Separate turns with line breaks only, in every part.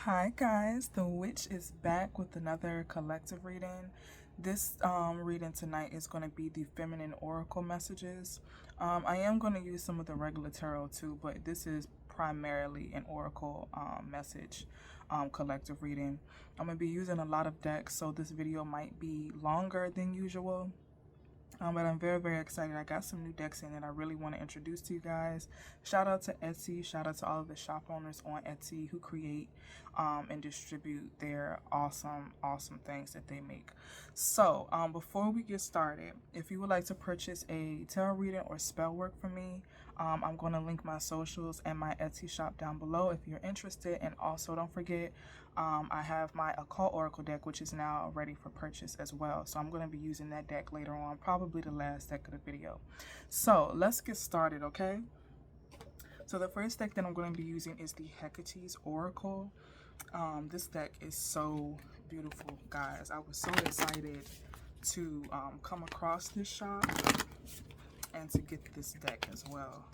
Hi guys, the witch is back with another collective reading. This reading tonight is going to be the feminine oracle messages. I am going to use some of the regular tarot too, but this is primarily an oracle message collective reading. I'm going to be using a lot of decks, so this video might be longer than usual. But I'm very, very excited. I got some new decks in that I really want to introduce to you guys. Shout out to Etsy. Shout out to all of the shop owners on Etsy who create and distribute their awesome things that they make. So before we get started, if you would like to purchase a tarot reading or spell work from me, I'm going to link my socials and my Etsy shop down below if you're interested. And also don't forget, I have my occult oracle deck, which is now ready for purchase as well. So I'm going to be using that deck later on, probably the last deck of the video. So let's get started, okay? So the first deck that I'm going to be using is the Hecate's Oracle. This deck is so beautiful, guys. I was so excited to come across this shop and to get this deck as well.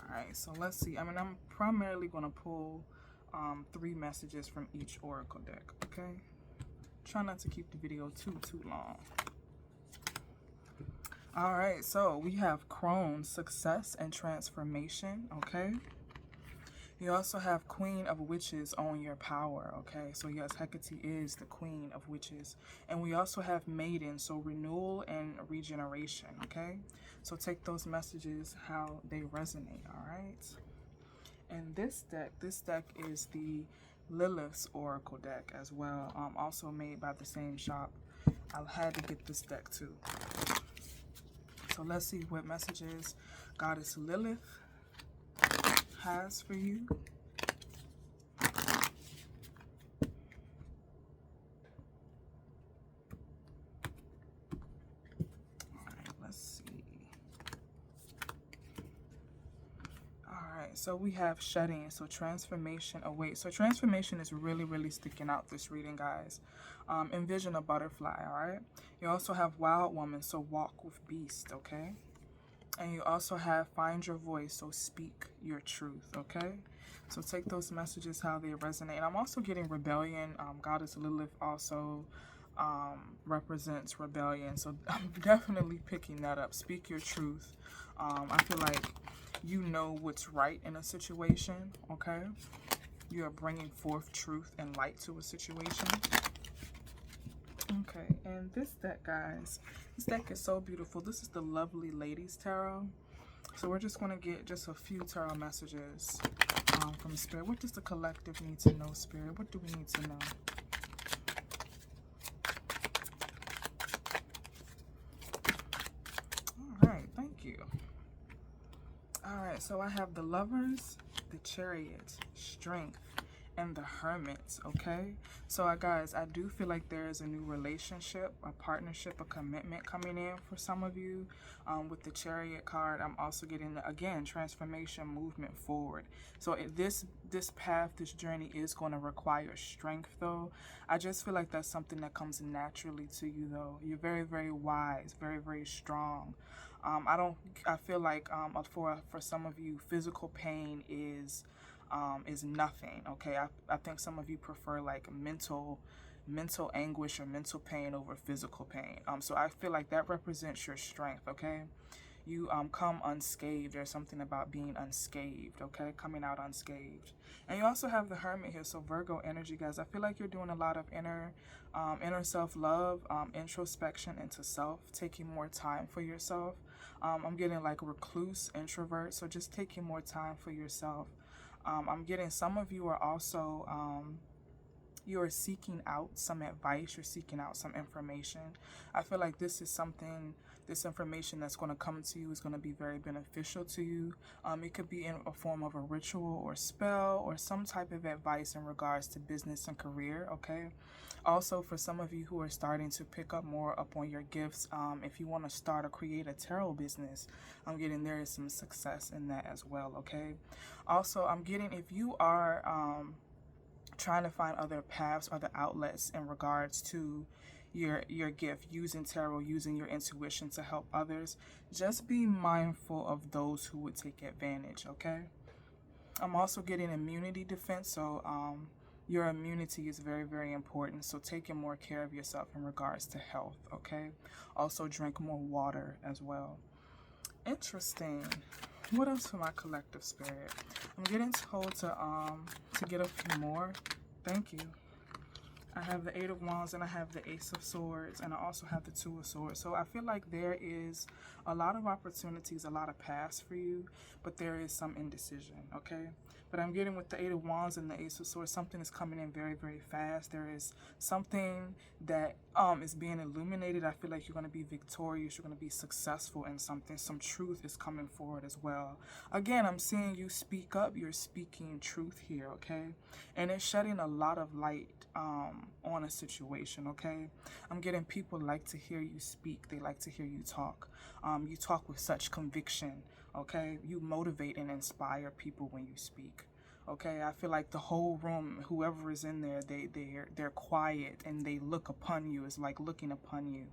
Alright, so let's see. I'm primarily going to pull 3 messages from each oracle deck, okay? Try not to keep the video too long. Alright, so we have Crone, Success and Transformation, okay? You also have Queen of Witches, Own Your Power, okay? So yes, Hecate is the Queen of Witches. And we also have Maiden, so renewal and regeneration, okay? So take those messages how they resonate, alright? And this deck is the Lilith's Oracle deck as well, also made by the same shop. I had to get this deck too. So let's see what messages Goddess Lilith has for you. Alright, let's see. Alright, so we have Shedding, so transformation awaits. So transformation is really sticking out this reading, guys. Envision a butterfly, alright? You also have Wild Woman, so walk with beast, okay? And you also have Find Your Voice, so speak your truth, okay? So take those messages how they resonate. And I'm also getting Rebellion. Goddess Lilith also represents rebellion. So I'm definitely picking that up. Speak your truth. I feel like you know what's right in a situation, okay? You are bringing forth truth and light to a situation. Okay, and this deck, guys, this deck is so beautiful. This is the Lovely Ladies Tarot. So we're just going to get just a few tarot messages from Spirit. What does the collective need to know, Spirit? What do we need to know? All right, thank you. All right, so I have the Lovers, the Chariot, Strength, and the Hermit, okay? So guys, I do feel like there is a new relationship, a partnership, a commitment coming in for some of you. With the Chariot card, I'm also getting, again, transformation, movement forward. So this path, this journey is going to require strength, though. I just feel like that's something that comes naturally to you, though. You're very wise, very strong. I feel like for some of you, physical pain is nothing, okay? I think some of you prefer like mental anguish or mental pain over physical pain. So I feel like that represents your strength, okay? You come unscathed. There's something about being unscathed, okay? Coming out unscathed. And you also have the Hermit here, so Virgo energy, guys. I feel like you're doing a lot of inner self-love, introspection into self, taking more time for yourself. I'm getting like recluse, introvert, so just taking more time for yourself. I'm getting some of you are also you are seeking out some advice, you're seeking out some information. I feel like this information that's going to come to you is going to be very beneficial to you. It could be in a form of a ritual or spell or some type of advice in regards to business and career, okay? Also, for some of you who are starting to pick up more up on your gifts, if you want to start or create a tarot business, I'm getting there is some success in that as well, okay? Also, I'm getting if you are trying to find other paths, other outlets in regards to your gift, using tarot, using your intuition to help others, just be mindful of those who would take advantage, okay? I'm also getting immunity defense, so your immunity is very, very important. So taking more care of yourself in regards to health, okay? Also drink more water as well. Interesting. What else for my collective spirit? I'm getting told to get a few more. Thank you. I have the Eight of Wands and I have the Ace of Swords, and I also have the Two of Swords. So I feel like there is a lot of opportunities, a lot of paths for you, but there is some indecision, okay? But I'm getting with the Eight of Wands and the Ace of Swords, something is coming in very, very fast. There is something that is being illuminated. I feel like you're going to be victorious. You're going to be successful in something. Some truth is coming forward as well. Again, I'm seeing you speak up. You're speaking truth here, okay? And it's shedding a lot of light on a situation, okay? I'm getting people like to hear you speak. They like to hear you talk. You talk with such conviction, okay? You motivate and inspire people when you speak, okay? I feel like the whole room, whoever is in there, they're quiet and they look upon you. It's like looking upon you,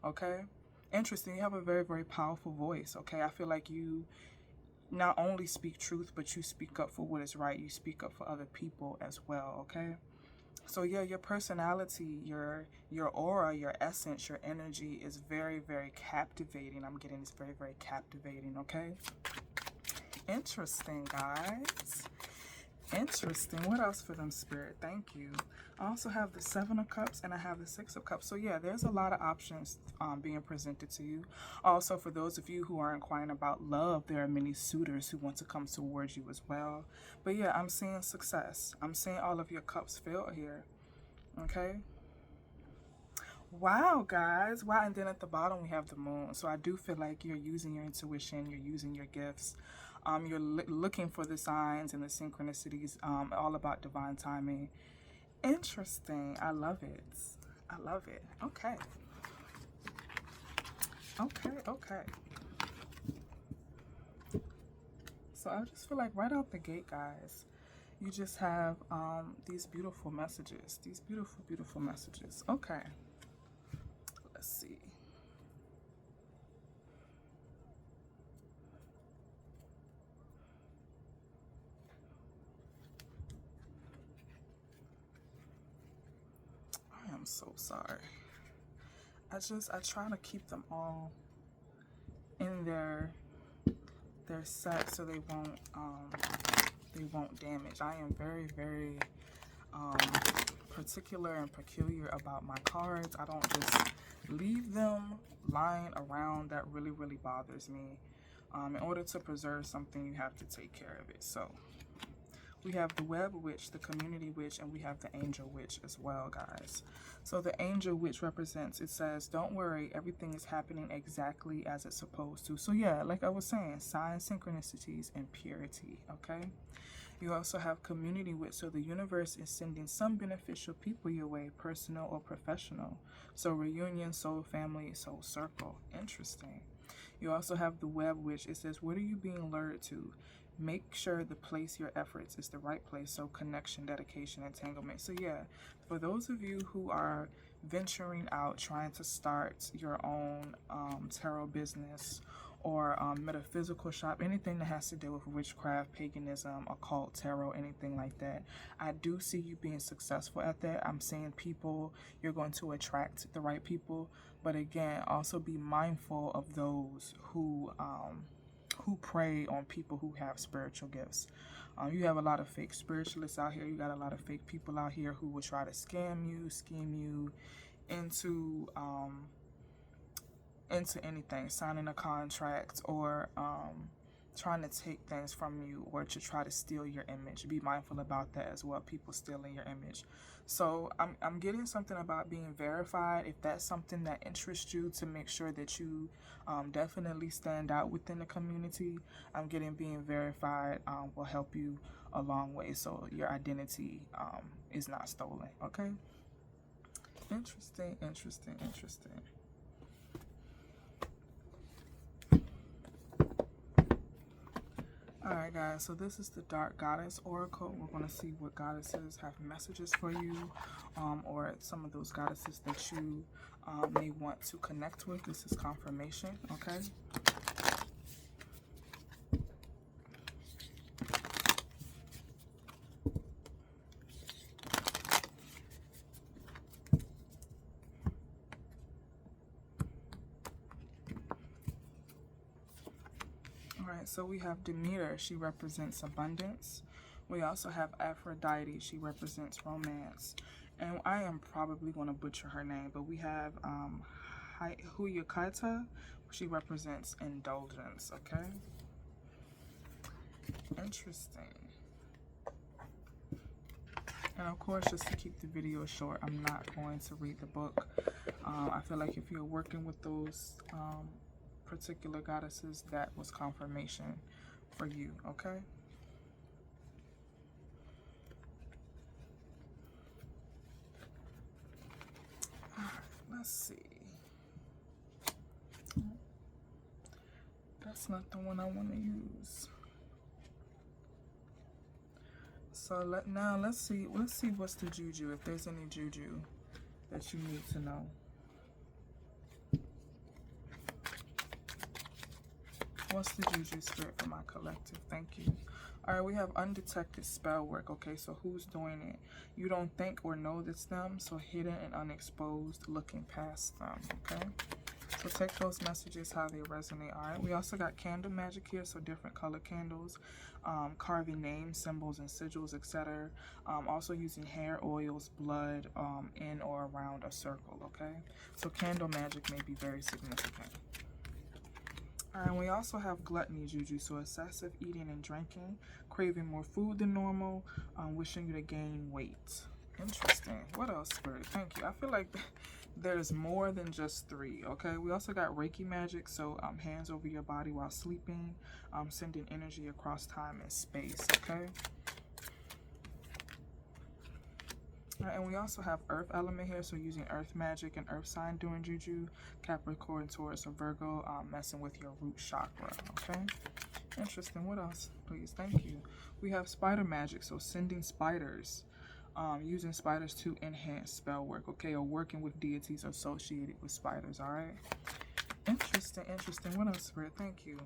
okay? Interesting. You have a very, very powerful voice, okay? I feel like you not only speak truth, but you speak up for what is right. You speak up for other people as well, okay? So yeah, your personality, your aura, your essence, your energy is very, very captivating. I'm getting this very, very captivating, okay? Interesting, guys. Interesting. What else for them, Spirit? Thank you. I also have the Seven of Cups and I have the Six of Cups. So yeah, there's a lot of options being presented to you. Also, for those of you who are inquiring about love, there are many suitors who want to come towards you as well. But yeah, I'm seeing success. I'm seeing all of your cups fill here. Okay. Wow, guys. Wow. And then at the bottom, we have the Moon. So I do feel like you're using your intuition. You're using your gifts. You're looking for the signs and the synchronicities, all about divine timing. Interesting. I love it. I love it. Okay. Okay. So I just feel like right out the gate, guys, you just have these beautiful messages. These beautiful, beautiful messages. Okay. Let's see. I am so sorry. I try to keep them all in their set so they won't damage. I am very, very particular and peculiar about my cards. I don't just leave them lying around. That really, really bothers me. In order to preserve something, you have to take care of it. So we have the Web Witch, the Community Witch, and we have the Angel Witch as well, guys. So the Angel Witch represents, it says, don't worry, everything is happening exactly as it's supposed to. So yeah, like I was saying, signs, synchronicities, and purity, okay? You also have Community Witch, so the universe is sending some beneficial people your way, personal or professional. So reunion, soul family, soul circle. Interesting. You also have the Web Witch. It says, what are you being lured to? Make sure the place your efforts is the right place. So connection, dedication, entanglement. So yeah, for those of you who are venturing out, trying to start your own tarot business or metaphysical shop, anything that has to do with witchcraft, paganism, occult, tarot, anything like that, I do see you being successful at that. I'm seeing people, you're going to attract the right people, but again, also be mindful of those who prey on people who have spiritual gifts. You have a lot of fake spiritualists out here. You got a lot of fake people out here who will try to scam you, scheme you into anything, signing a contract or trying to take things from you or to try to steal your image. Be mindful about that as well, people stealing your image. So I'm getting something about being verified. If that's something that interests you, to make sure that you definitely stand out within the community, I'm getting being verified will help you a long way so your identity is not stolen, okay? Interesting. Alright guys, so this is the Dark Goddess Oracle. We're going to see what goddesses have messages for you, or some of those goddesses that you may want to connect with. This is confirmation, okay? right, so we have Demeter. She represents abundance. We also have Aphrodite. She represents romance. And I am probably going to butcher her name, but we have Huyakata. She represents indulgence, okay? Interesting. And of course, just to keep the video short, I'm not going to read the book. I feel like if you're working with those particular goddesses, that was confirmation for you, okay? All right, let's see. That's not the one I want to use. So let's see what's the juju, if there's any juju that you need to know. What's the juju, spirit, for my collective? Thank you. All right, we have undetected spell work. Okay, so who's doing it? You don't think or know it's them, so hidden and unexposed, looking past them, okay? So take those messages how they resonate. All right, we also got candle magic here, so different color candles, carving names, symbols, and sigils, etc. Also using hair oils, blood in or around a circle, okay? So candle magic may be very significant. All right, and we also have gluttony juju, so excessive eating and drinking, craving more food than normal, wishing you to gain weight. Interesting. What else, Spirit? Thank you. I feel like there's more than just 3, okay? We also got Reiki magic, so hands over your body while sleeping, sending energy across time and space, okay? All right, and we also have earth element here, so using earth magic and earth sign doing juju, Capricorn, Taurus, or Virgo, messing with your root chakra, okay? Interesting. What else, please? Thank you. We have spider magic, so sending spiders, using spiders to enhance spell work, okay, or working with deities associated with spiders, all right? Interesting, interesting. What else, Spirit? Thank you.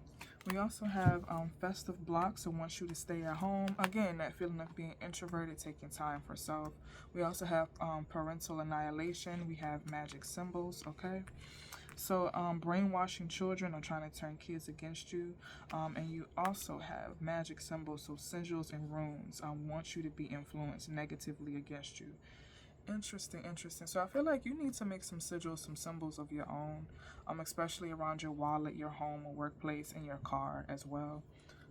We also have festive blocks, so wants you to stay at home. Again, that feeling of being introverted, taking time for self. We also have parental annihilation. We have magic symbols, okay? So brainwashing children or trying to turn kids against you. And you also have magic symbols, so sigils and runes want you to be influenced negatively against you. Interesting, interesting. So I feel like you need to make some sigils, some symbols of your own, especially around your wallet, your home or workplace, and your car as well,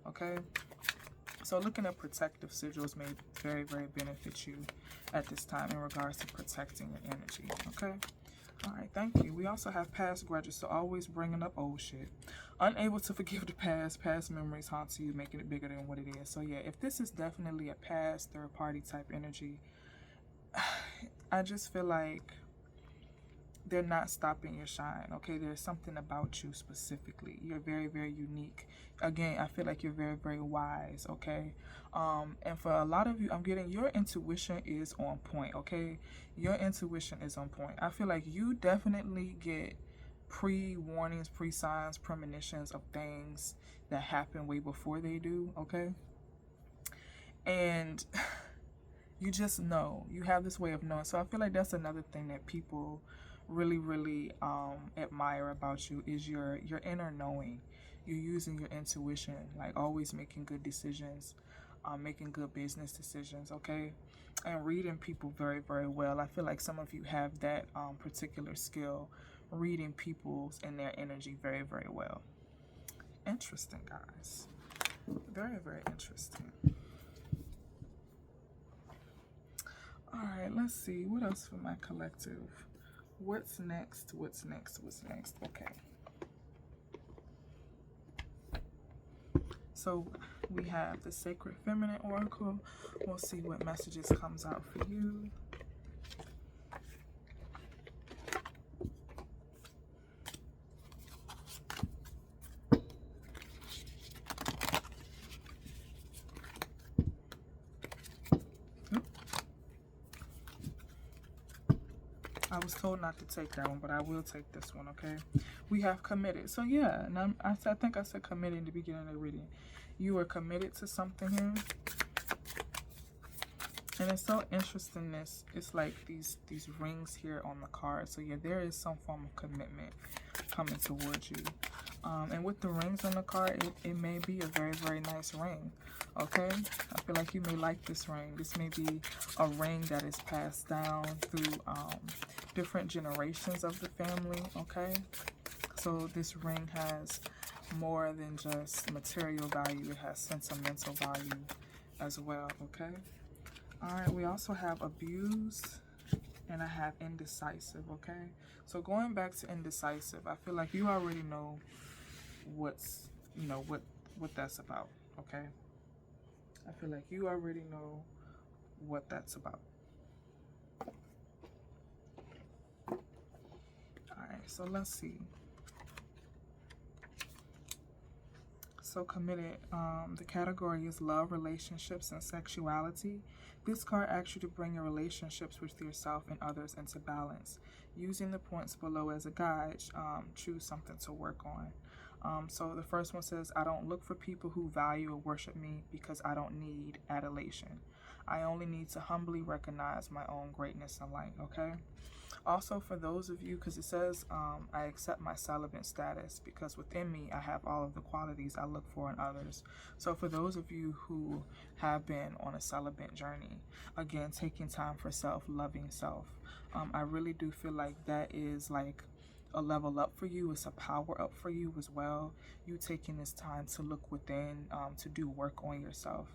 okay? So looking at protective sigils may very, very benefit you at this time in regards to protecting your energy, okay? All right, thank you. We also have past grudges, so always bringing up old shit. Unable to forgive the past memories haunt you, making it bigger than what it is. So yeah, if this is definitely a past third-party type energy, I just feel like they're not stopping your shine, okay? There's something about you specifically. You're very, very unique. Again, I feel like you're very, very wise, okay? And for a lot of you, I'm getting your intuition is on point, okay? Your intuition is on point. I feel like you definitely get pre-warnings, pre-signs, premonitions of things that happen way before they do, okay? And you just know. You have this way of knowing. So I feel like that's another thing that people really, really admire about you is your inner knowing. You're using your intuition, like always making good decisions, making good business decisions, okay? And reading people very, very well. I feel like some of you have that particular skill, reading people's and their energy very, very well. Interesting, guys. Very, very interesting. All right, let's see. What else for my collective? What's next? What's next? What's next? Okay. So we have the Sacred Feminine Oracle. We'll see what messages comes out for you. I was told not to take that one, but I will take this one, okay? We have committed. So yeah, and I think I said committed in the beginning of the reading. You are committed to something here. And it's so interesting, it's like these rings here on the card. So yeah, there is some form of commitment coming towards you. And with the rings on the card, it may be a very, very nice ring. Okay? I feel like you may like this ring. This may be a ring that is passed down through different generations of the family. Okay? So this ring has more than just material value. It has sentimental value as well. Okay? Alright, we also have abused and I have indecisive. Okay? So going back to indecisive, I feel like you already know what's, you know, what that's about. Okay? I feel like you already know what that's about. Alright, so let's see. So committed. The category is love, relationships, and sexuality. This card asks you to bring your relationships with yourself and others into balance. Using the points below as a guide, choose something to work on. So the first one says, I don't look for people who value or worship me because I don't need adulation. I only need to humbly recognize my own greatness and light. Okay? Also, for those of you, because it says, I accept my celibate status because within me I have all of the qualities I look for in others. So for those of you who have been on a celibate journey, again, taking time for self, loving self, I really do feel like that is like a level up for you. It's a power up for you as well. You taking this time to look within, to do work on yourself.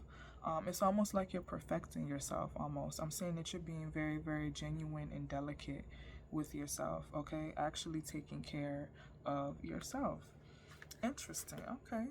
It's almost like you're perfecting yourself almost. I'm saying that you're being very, very genuine and delicate with yourself, okay? Actually taking care of yourself. Interesting, okay.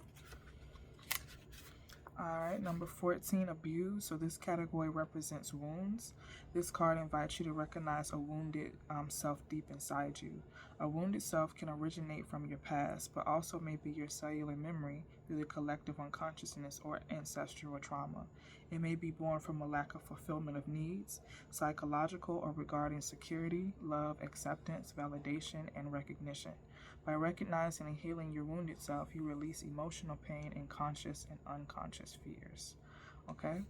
Alright, number 14, abuse. So this category represents wounds. This card invites you to recognize a wounded self deep inside you. A wounded self can originate from your past, but also may be your cellular memory through the collective unconsciousness or ancestral trauma. It may be born from a lack of fulfillment of needs, psychological or regarding security, love, acceptance, validation, and recognition. By recognizing and healing your wounded self, you release emotional pain and conscious and unconscious fears. Okay?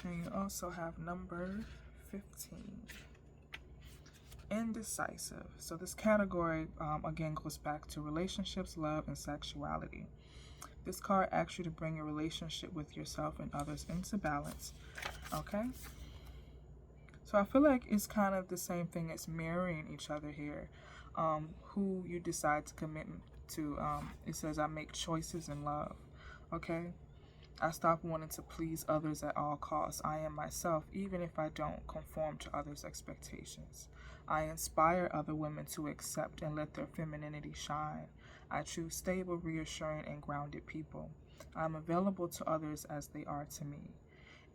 And you also have number 15. Indecisive. So this category, again, goes back to relationships, love, and sexuality. This card asks you to bring your relationship with yourself and others into balance. Okay? So I feel like it's kind of the same thing as mirroring each other here. Who you decide to commit to. It says, I make choices in love. Okay? I stop wanting to please others at all costs. I am myself, even if I don't conform to others' expectations. I inspire other women to accept and let their femininity shine. I choose stable, reassuring, and grounded people. I'm available to others as they are to me.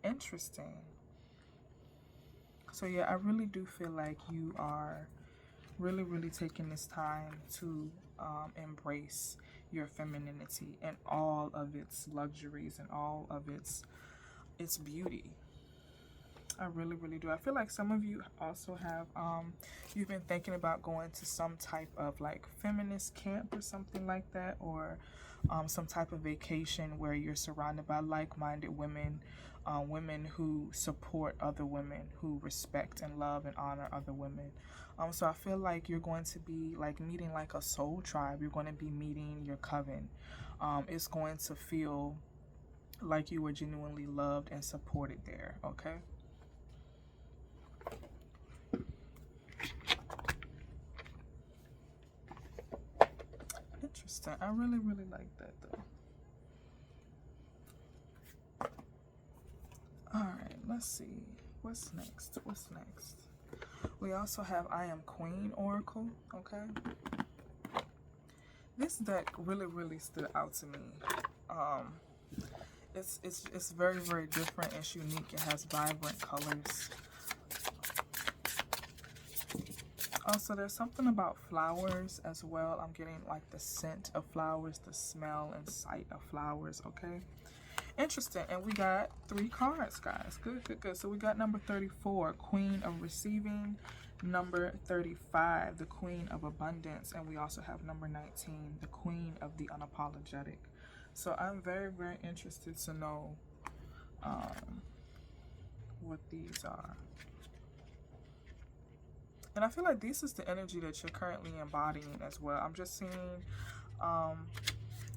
Interesting. So yeah, I really do feel like you are really, really taking this time to embrace your femininity and all of its luxuries and all of its beauty. I really, really do. I feel like some of you also have, you've been thinking about going to some type of like feminist camp or something like that, or some type of vacation where you're surrounded by like-minded women, women who support other women, who respect and love and honor other women. So I feel like you're going to be like meeting like a soul tribe. You're going to be meeting your coven. It's going to feel like you were genuinely loved and supported there, okay? Interesting. I really, really like that though. Alright, let's see. What's next? What's next? We also have I Am Queen Oracle, okay? This deck really, really stood out to me. It's very, very different. It's unique. It has vibrant colors. Also, there's something about flowers as well. I'm getting like the scent of flowers, the smell and sight of flowers, okay? Interesting. And we got 3 cards, guys. Good, good, good. So we got number 34, Queen of Receiving. Number 35, the Queen of Abundance. And we also have number 19, the Queen of the Unapologetic. So I'm very, very interested to know what these are. And I feel like this is the energy that you're currently embodying as well. I'm just seeing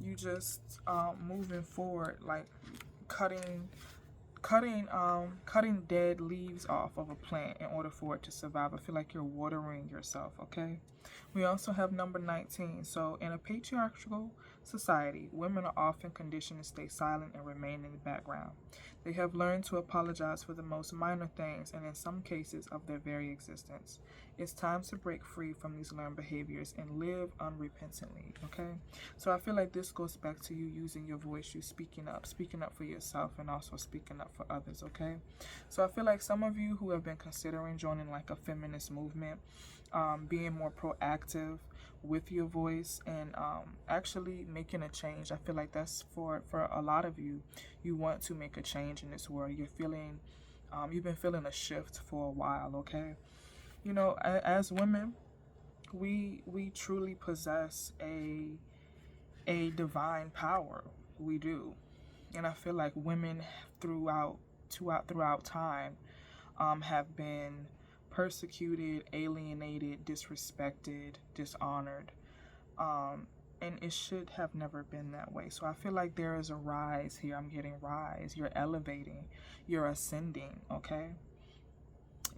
you just moving forward, like cutting cutting dead leaves off of a plant in order for it to survive. I feel like you're watering yourself, okay? We also have number 19. So in a patriarchal society, women are often conditioned to stay silent and remain in the background. They have learned to apologize for the most minor things and in some cases of their very existence. It's time to break free from these learned behaviors and live unrepentantly, okay? So I feel like this goes back to you using your voice, you speaking up for yourself and also speaking up for others, okay? So I feel like some of you who have been considering joining like a feminist movement, being more proactive with your voice and actually making a change. I feel like that's for a lot of you. You want to make a change in this world. You're feeling, you've been feeling a shift for a while, okay? You know, as women, we truly possess a divine power. We do. And I feel like women throughout time have been persecuted, alienated, disrespected, dishonored. And it should have never been that way. So I feel like there is a rise here. I'm getting rise. You're elevating. You're ascending, okay?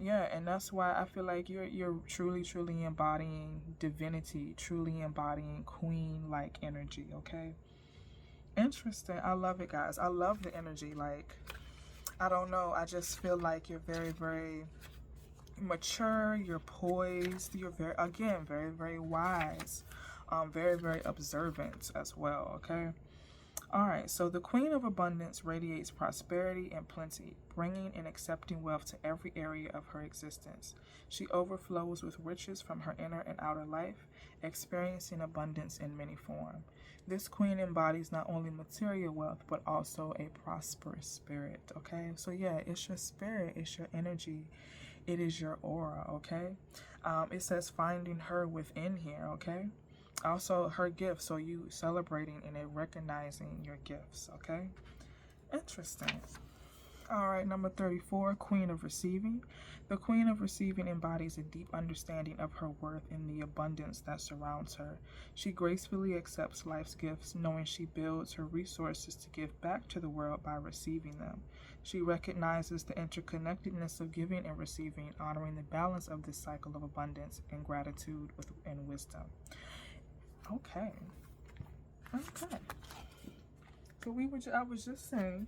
Yeah, and that's why I feel like you're truly embodying divinity, truly embodying queen-like energy, okay? Interesting. I love it, guys. I love the energy. Like, I don't know. I just feel like you're very mature, you're poised, you're very wise, very observant as well, okay? All right, so the Queen of Abundance radiates prosperity and plenty, bringing and accepting wealth to every area of her existence. She overflows with riches from her inner and outer life, experiencing abundance in many forms. This queen embodies not only material wealth, but also a prosperous spirit, okay? So yeah, it's your spirit, it's your energy, it is your aura, okay? It says finding her within here, okay? Also her gifts, so you celebrating and recognizing your gifts, okay? Interesting. All right, number 34, Queen of Receiving. The Queen of Receiving embodies a deep understanding of her worth and the abundance that surrounds her. She gracefully accepts life's gifts, knowing she builds her resources to give back to the world by receiving them. She recognizes the interconnectedness of giving and receiving, honoring the balance of this cycle of abundance and gratitude and wisdom. Okay. So I was just saying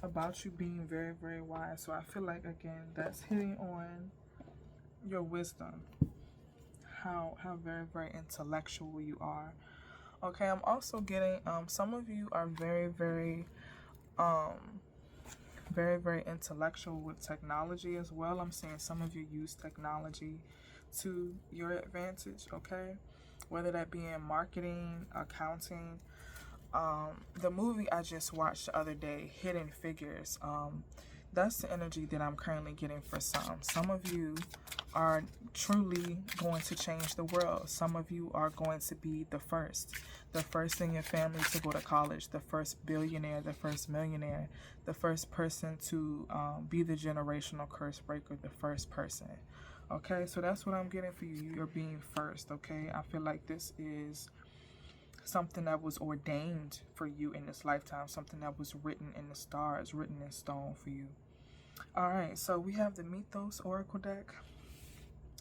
about you being very wise. So I feel like again that's hitting on your wisdom. How very intellectual you are. Okay, I'm also getting some of you are very intellectual with technology as well. I'm seeing some of you use technology to your advantage, okay? Whether that be in marketing, accounting. The movie I just watched the other day, Hidden Figures, that's the energy that I'm currently getting for some. Some of you are truly going to change the world. Some of you are going to be the first in your family to go to college, the first billionaire, the first millionaire, the first person to be the generational curse breaker, the first person. Okay, so that's what I'm getting for you. You're being first, okay? I feel like this is something that was ordained for you in this lifetime, something that was written in the stars, written in stone for you. All right, so we have the Mythos Oracle deck.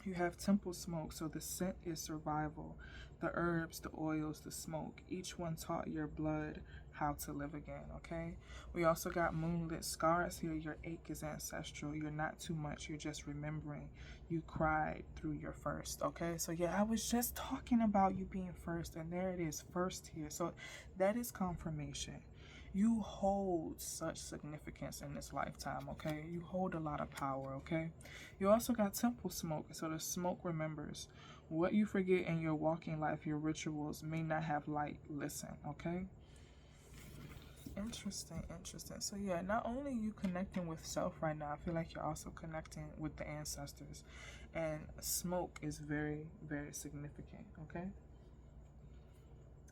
You have Temple Smoke, so the scent is survival. The herbs, the oils, the smoke, each one taught your blood how to live again, okay? We also got Moonlit Scars here. Your ache is ancestral. You're not too much. You're just remembering. You cried through your first, okay? So yeah, I was just talking about you being first, and there it is, first here. So that is confirmation. You hold such significance in this lifetime, okay? You hold a lot of power, okay? You also got Temple Smoke, so the smoke remembers. What you forget in your walking life, your rituals may not have light. Listen, okay? Interesting. So yeah, not only you connecting with self right now, I feel like you're also connecting with the ancestors. And smoke is very significant, okay?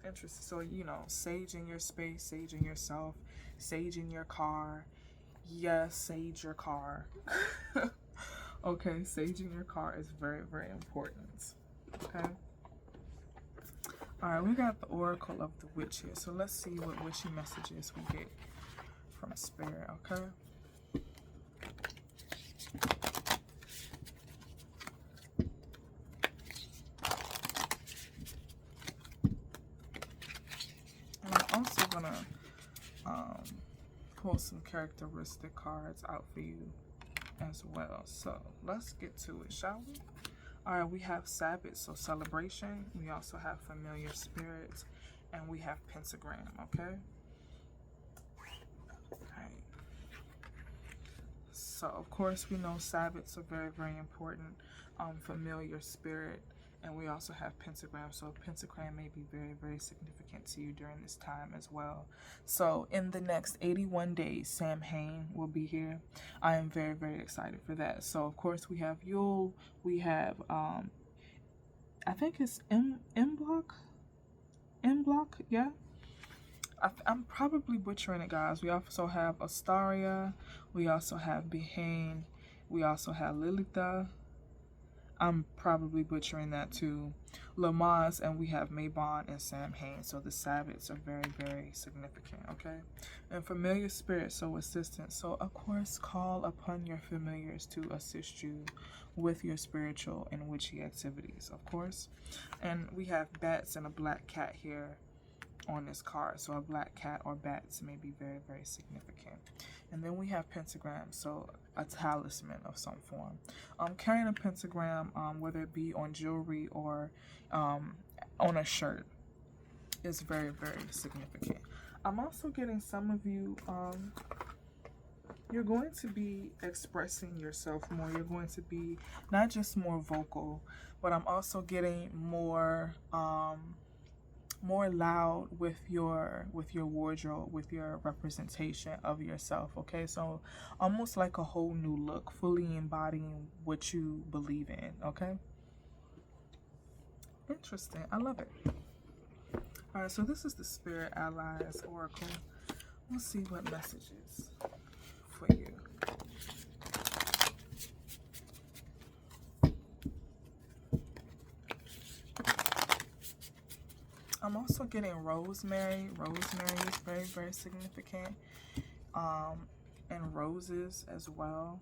Interesting. So, you know, sage in your space, sage in yourself, sage in your car. Yes, sage your car. Okay, saging your car is very, very important. Okay. All right, we got the Oracle of the Witch here. So let's see what witchy messages we get from Spirit, okay? And I'm also gonna pull some characteristic cards out for you as well. So let's get to it, shall we? All right, we have Sabbath, so celebration. We also have familiar spirits, and we have pentagram, okay? Alright. So, of course, we know Sabbaths are very, very important. Familiar spirit, and we also have pentagram. So, pentagram may be very, very significant to you during this time as well. So, in the next 81 days, Samhain will be here. I am very, very excited for that. So, of course, we have Yule. We have, I think it's M Block. M Block, yeah. I'm probably butchering it, guys. We also have Astaria. We also have Behane. We also have Lilitha. I'm probably butchering that too. Lamaz, and we have Mabon and Samhain. So the Sabbaths are very, very significant, okay? And familiar spirits, so assistance. So, of course, call upon your familiars to assist you with your spiritual and witchy activities, of course. And we have bats and a black cat here on this card. So a black cat or bats may be very, very significant. And then we have pentagram, so a talisman of some form. Carrying a pentagram, whether it be on jewelry or on a shirt, is very, very significant. I'm also getting some of you, you're going to be expressing yourself more. You're going to be not just more vocal, but I'm also getting more loud with your wardrobe, with your representation of yourself, okay? So almost like a whole new look, fully embodying what you believe in, okay? Interesting. I love it. All right, so this is the Spirit Allies Oracle. Let's see what messages for you. I'm also getting rosemary. Rosemary is very, very significant. And roses as well.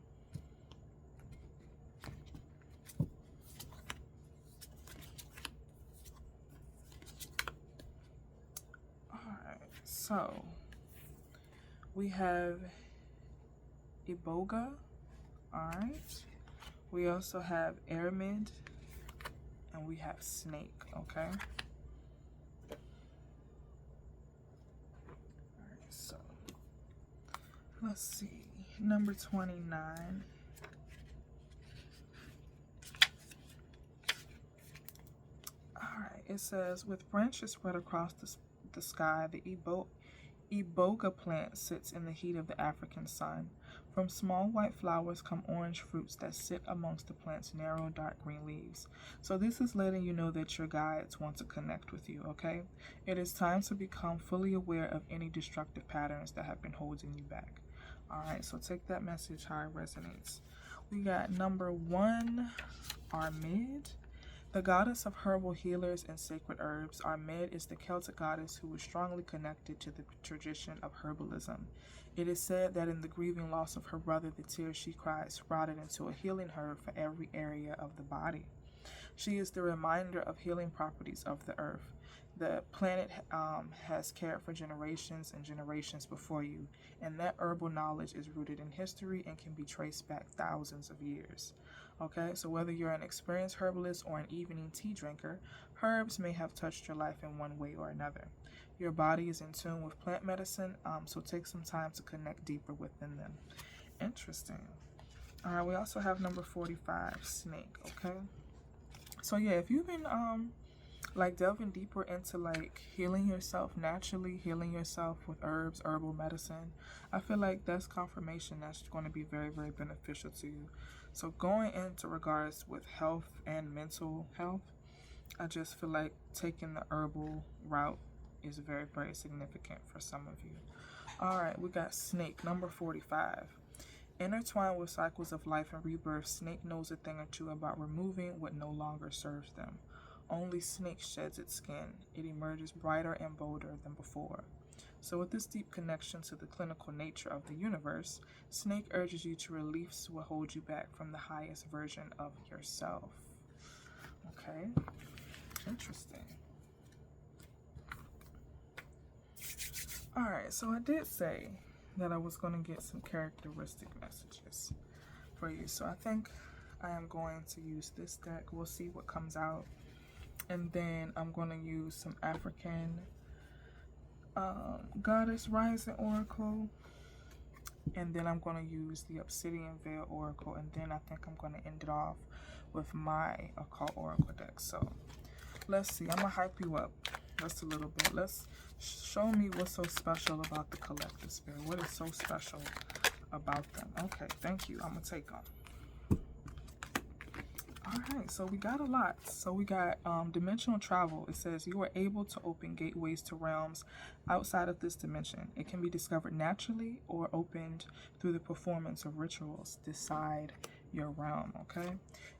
Alright, so we have Iboga. Alright. We also have Airmid. And we have Snake, okay? Let's see, number 29. Alright, it says, with branches spread across the sky, the Iboga plant sits in the heat of the African sun. From small white flowers come orange fruits that sit amongst the plant's narrow dark green leaves. So this is letting you know that your guides want to connect with you, okay? It is time to become fully aware of any destructive patterns that have been holding you back. Alright, so take that message how it resonates. We got number 1, Armid. The goddess of herbal healers and sacred herbs, Armid is the Celtic goddess who is strongly connected to the tradition of herbalism. It is said that in the grieving loss of her brother, the tears she cried sprouted into a healing herb for every area of the body. She is the reminder of healing properties of the earth. The planet has cared for generations and generations before you, and that herbal knowledge is rooted in history and can be traced back thousands of years. Okay, so whether you're an experienced herbalist or an evening tea drinker, herbs may have touched your life in one way or another. Your body is in tune with plant medicine, so take some time to connect deeper within them. Interesting. All right, we also have number 45, Snake, okay? So yeah, if you've been like delving deeper into like healing yourself naturally, healing yourself with herbs, herbal medicine, I feel like that's confirmation that's going to be very, very beneficial to you. So going into regards with health and mental health, I just feel like taking the herbal route is very, very significant for some of you. All right, we got Snake, number 45. Intertwined with cycles of life and rebirth, Snake knows a thing or two about removing what no longer serves them. Only Snake sheds its skin. It emerges brighter and bolder than before. So with this deep connection to the clinical nature of the universe, Snake urges you to release what holds you back from the highest version of yourself. Okay, interesting. Alright, so I did say that I was going to get some characteristic messages for you. So I think I am going to use this deck. We'll see what comes out. And then I'm going to use some African Goddess Rising Oracle. And then I'm going to use the Obsidian Veil Oracle. And then I think I'm going to end it off with my Occult Oracle deck. So let's see. I'm going to hype you up just a little bit. Let's show me what's so special about the collective spirit. What is so special about them? Okay, thank you. I'm going to take them. Alright, so we got a lot. So we got dimensional travel. It says you are able to open gateways to realms outside of this dimension. It can be discovered naturally or opened through the performance of rituals. Decide your realm, okay?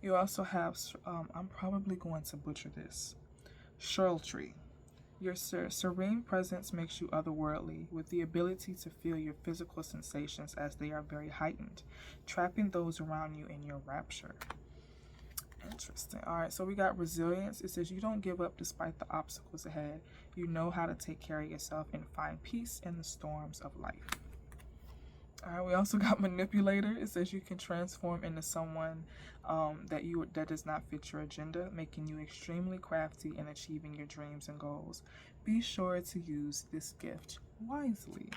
You also have, I'm probably going to butcher this, Shurltree. Your serene presence makes you otherworldly, with the ability to feel your physical sensations as they are very heightened, trapping those around you in your rapture. Interesting. All right, so we got resilience. It says you don't give up despite the obstacles ahead. You know how to take care of yourself and find peace in the storms of life. All right, we also got manipulator. It says you can transform into someone that does not fit your agenda, making you extremely crafty in achieving your dreams and goals. Be sure to use this gift wisely.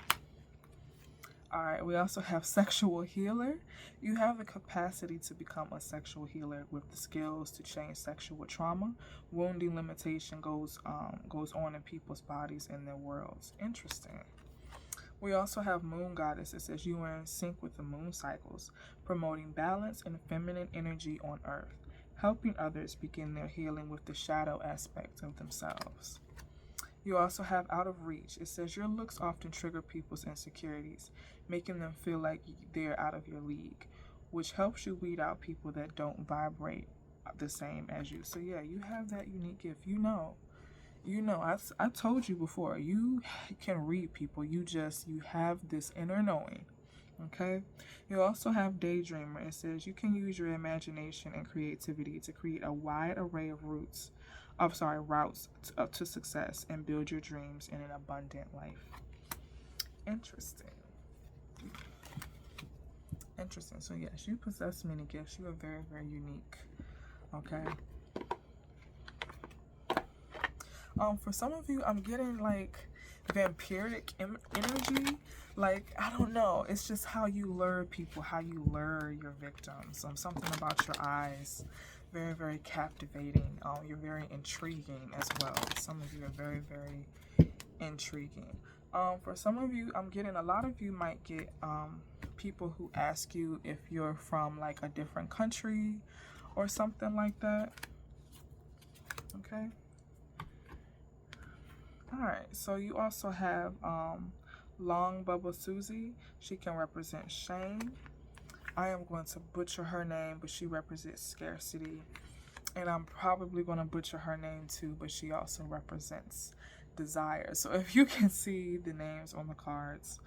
All right, we also have sexual healer. You have the capacity to become a sexual healer with the skills to change sexual trauma. Wounding limitation goes on in people's bodies and their worlds. Interesting. We also have moon goddess. It says you are in sync with the moon cycles, promoting balance and feminine energy on earth, helping others begin their healing with the shadow aspect of themselves. You also have out of reach. It says your looks often trigger people's insecurities, making them feel like they're out of your league, which helps you weed out people that don't vibrate the same as you. So yeah, you have that unique gift. You know, I told you before, you can read people. You have this inner knowing. Okay. You also have daydreamer. It says you can use your imagination and creativity to create a wide array of routes to success and build your dreams in an abundant life. Interesting. So yes, you possess many gifts. You are very, very unique. Okay. For some of you, I'm getting like vampiric energy. Like, I don't know. It's just how you lure people, how you lure your victims. Something about your eyes. Very, very captivating. You're very intriguing as well. Some of you are very, very intriguing. For some of you, I'm getting a lot of you might get people who ask you if you're from like a different country or something like that. Okay. All right. So you also have Long Bubba Susie. She can represent shame. I am going to butcher her name, but she represents scarcity. And I'm probably going to butcher her name too, but she also represents desire. So if you can see the names on the cards,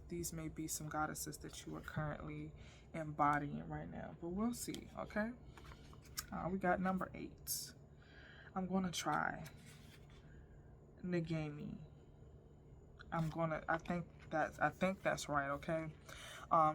these may be some goddesses that you are currently embodying right now. But we'll see, okay? We got number 8. I'm going to try Nagami. I think that's right, okay?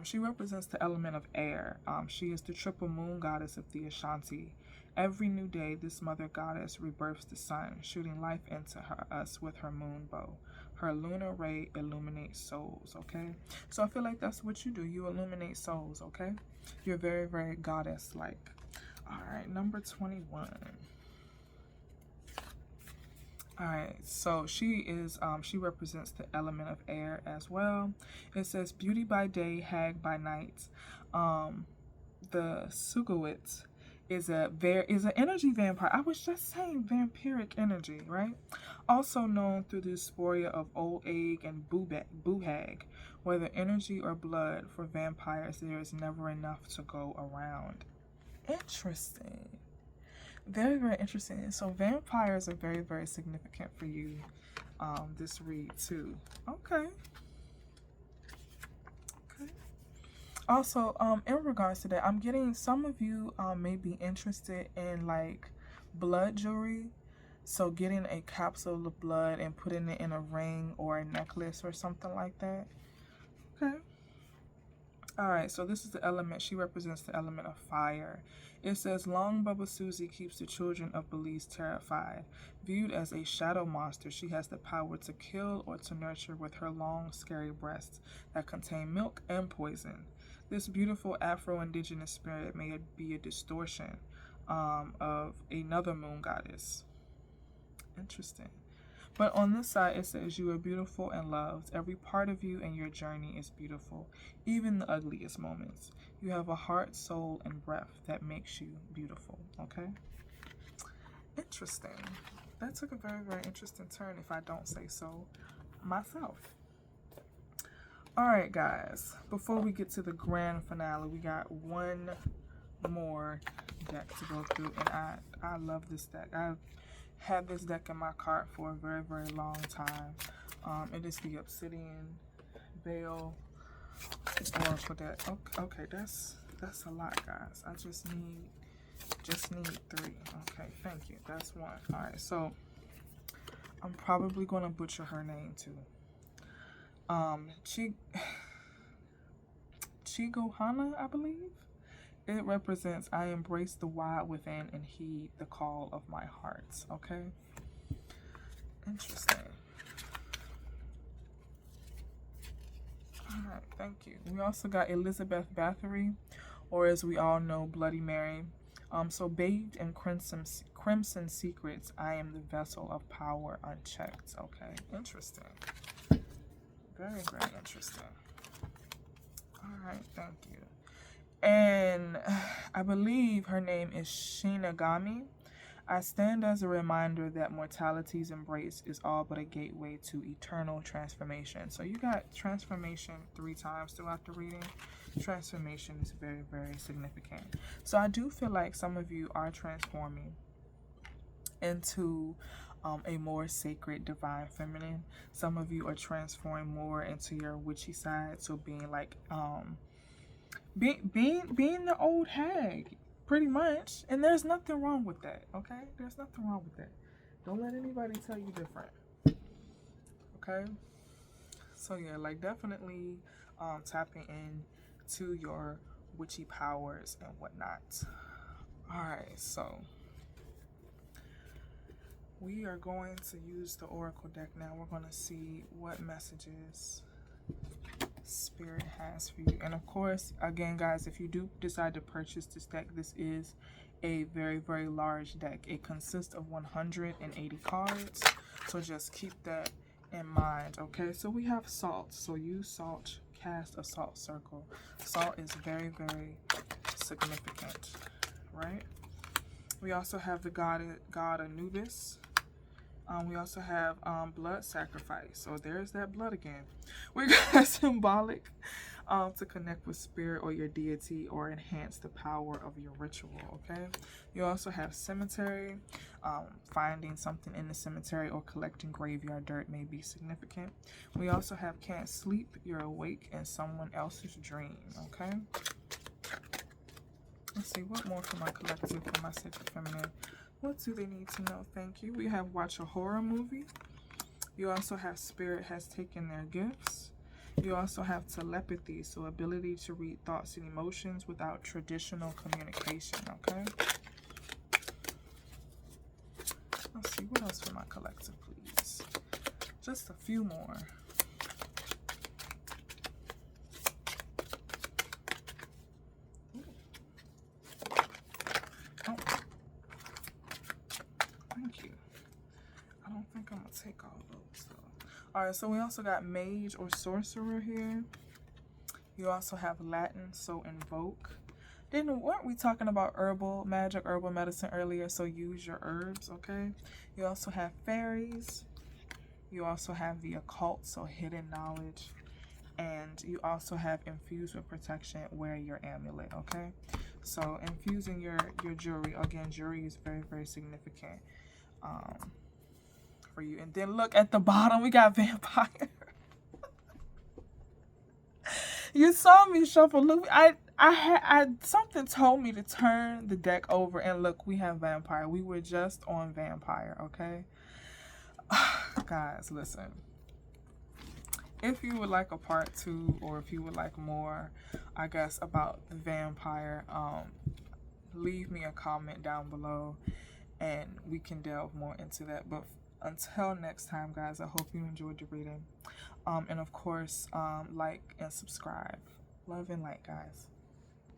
She represents the element of air. She is the triple moon goddess of the Ashanti. Every new day, this mother goddess rebirths the sun, shooting life into us with her moon bow. Her lunar ray illuminates souls, okay? So I feel like that's what you do. You illuminate souls, okay? You're very, very goddess-like. All right, number 21. All right, so she represents the element of air as well. It says beauty by day, hag by night. The Sugawit is an energy vampire. I was just saying vampiric energy, right? Also known through the dysphoria of old egg and boohag, whether energy or blood for vampires, there is never enough to go around. Interesting. Very, very interesting. So vampires are very, very significant for you. This read too. Okay. Okay. Also, in regards to that, I'm getting some of you may be interested in like blood jewelry. So getting a capsule of blood and putting it in a ring or a necklace or something like that. Okay. All right, so this is the element. She represents the element of fire. It says, Long Bubba Susie keeps the children of Belize terrified. Viewed as a shadow monster, she has the power to kill or to nurture with her long, scary breasts that contain milk and poison. This beautiful Afro-Indigenous spirit may be a distortion of another moon goddess. Interesting. But on this side, it says, you are beautiful and loved. Every part of you and your journey is beautiful, even the ugliest moments. You have a heart, soul, and breath that makes you beautiful, okay? Interesting. That took a very, very interesting turn, if I don't say so myself. All right, guys. Before we get to the grand finale, we got one more deck to go through, and I love this deck. I've had this deck in my cart for a very, very long time. It is the Obsidian Veil Oracle deck. Okay, that's a lot, guys. I just need 3. Okay, thank you. That's one. All right, so I'm probably gonna butcher her name too. Chigohana, I believe. It represents, I embrace the wild within and heed the call of my heart. Okay? Interesting. Alright, thank you. We also got Elizabeth Bathory, or as we all know, Bloody Mary. So bathed in crimson secrets, I am the vessel of power unchecked. Okay, interesting. Very, very interesting. Alright, thank you. And I believe her name is Shinigami. I stand as a reminder that mortality's embrace is all but a gateway to eternal transformation. So you got transformation 3 times throughout the reading. Transformation is very, very significant. So I do feel like some of you are transforming into a more sacred, divine feminine. Some of you are transforming more into your witchy side. So being like, being the old hag, pretty much. And there's nothing wrong with that, okay? There's nothing wrong with that. Don't let anybody tell you different, okay? So yeah, like definitely tapping in to your witchy powers and whatnot. All right, so we are going to use the Oracle deck now. We're going to see what messages Spirit has for you. And of course, again, guys, if you do decide to purchase this deck, this is a very, very large deck. It consists of 180 cards. So just keep that in mind, okay? So we have salt. So use salt, cast a salt circle. Salt is very, very significant, right? We also have the god Anubis. We also have blood sacrifice. So there's that blood again. We got symbolic to connect with spirit or your deity or enhance the power of your ritual, okay? You also have cemetery. Finding something in the cemetery or collecting graveyard dirt may be significant. We also have can't sleep, you're awake in someone else's dream, okay? Let's see, what more for my collective, for my sacred feminine? What do they need to know? Thank you. We have watch a horror movie. You also have spirit has taken their gifts. You also have telepathy, so ability to read thoughts and emotions without traditional communication, okay? Let's see, what else for my collective, please? Just a few more. Oh. Thank you. I don't think I'm going to take all those, though. Alright, so we also got mage or sorcerer here. You also have Latin, so invoke. weren't we talking about herbal magic, herbal medicine earlier? So use your herbs, okay? You also have fairies. You also have the occult, so hidden knowledge. And you also have infused with protection, wear your amulet, okay? So infusing your jewelry, again, jewelry is very, very significant for you. And then look at the bottom, we got vampire. You saw me shuffle. Look, I something told me to turn the deck over, and look, we have vampire. We were just on vampire, okay? Guys, listen. If you would like a part 2, or if you would like more, I guess, about the vampire, leave me a comment down below, and we can delve more into that. But until next time, guys, I hope you enjoyed the reading. And of course, like and subscribe. Love and light, guys.